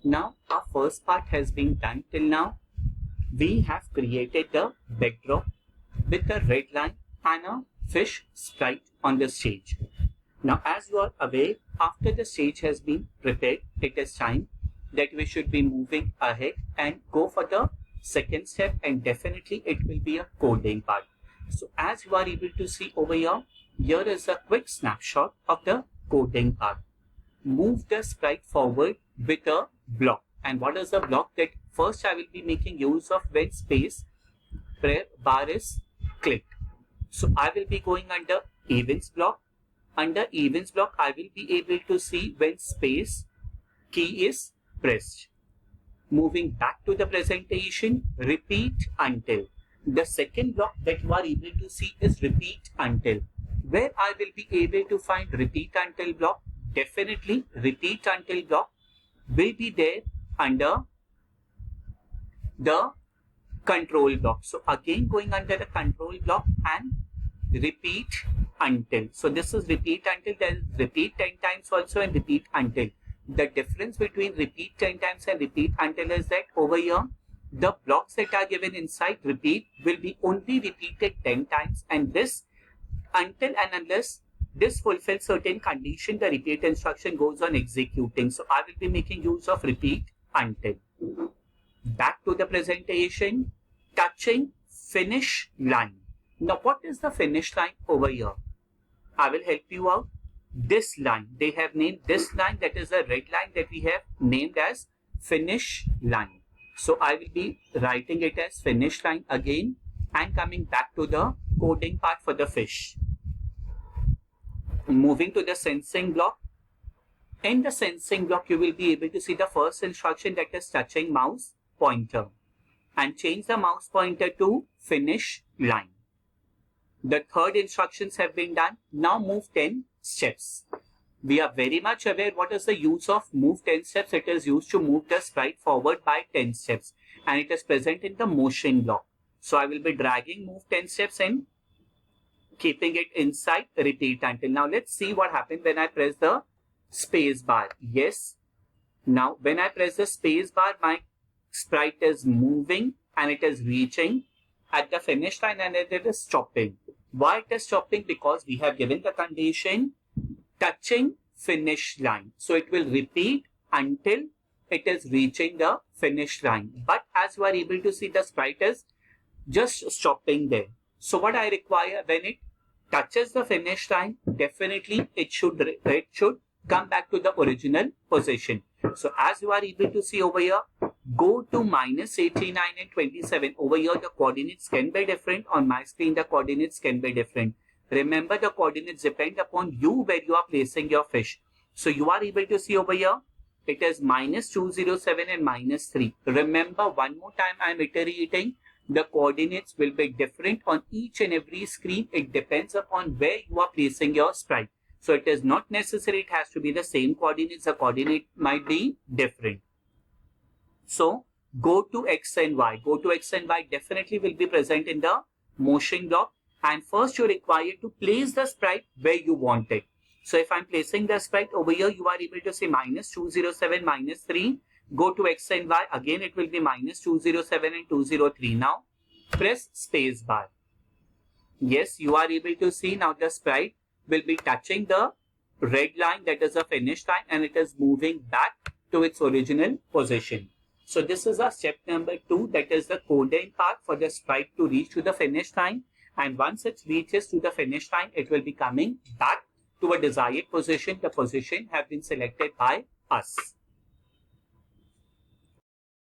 Now our first part has been done till now. We have created the backdrop with a red line and a fish sprite on the stage. Now, as you are aware, after the stage has been prepared, it is time that we should be moving ahead and go for the second step, and definitely it will be a coding part. So as you are able to see over here, here is a quick snapshot of the coding part. Move the sprite forward with a block. And what is the block? That first I will be making use of when space bar is clicked. So I will be going under events block. Under events block, I will be able to see when space key is pressed. Moving back to the presentation, repeat until. The second block that you are able to see is repeat until. Where I will be able to find repeat until block? Definitely repeat until block will be there under the control block. So again going under the control block and repeat until. So this is repeat until. There is repeat 10 times also and repeat until. The difference between repeat 10 times and repeat until is that over here the blocks that are given inside repeat will be only repeated 10 times, and this until and unless this fulfills certain condition, the repeat instruction goes on executing. So I will be making use of repeat until. Back to the presentation, touching finish line. Now what is the finish line over here? I will help you out. This line, they have named this line, that is a red line that we have named as finish line. So I will be writing it as finish line again and coming back to the coding part for the fish. Moving to the sensing block. In the sensing block, you will be able to see the first instruction, that is touching mouse pointer, and change the mouse pointer to finish line. The third instructions have been done. Now move 10 steps. We are very much aware what is the use of move 10 steps. It is used to move the sprite forward by 10 steps, and it is present in the motion block. So I will be dragging move 10 steps in, keeping it inside repeat until. Now let's see what happens when I press the space bar. Yes. Now when I press the space bar, my sprite is moving and it is reaching at the finish line and it is stopping. Why it is stopping? Because we have given the condition touching finish line. So it will repeat until it is reaching the finish line. But as you are able to see, the sprite is just stopping there. So what I require, when it touches the finish line, definitely it should come back to the original position. So as you are able to see over here, go to -89 and 27. Over here the coordinates can be different. On my screen the coordinates can be different. Remember, the coordinates depend upon you where you are placing your fish. So you are able to see over here, it is -207 and -3. Remember, one more time I am iterating, the coordinates will be different on each and every screen. It depends upon where you are placing your sprite. So it is not necessary it has to be the same coordinates. The coordinate might be different. So go to X and Y. Go to X and Y definitely will be present in the motion block. And first you require to place the sprite where you want it. So if I'm placing the sprite over here, you are able to say -207, -3. Go to X and Y. Again it will be -207 and 203. Now press space bar. Yes, you are able to see now the sprite will be touching the red line, that is a finish line, and it is moving back to its original position. So this is our step number 2, that is the coding part for the sprite to reach to the finish line. And once it reaches to the finish line, it will be coming back to a desired position. The position have been selected by us.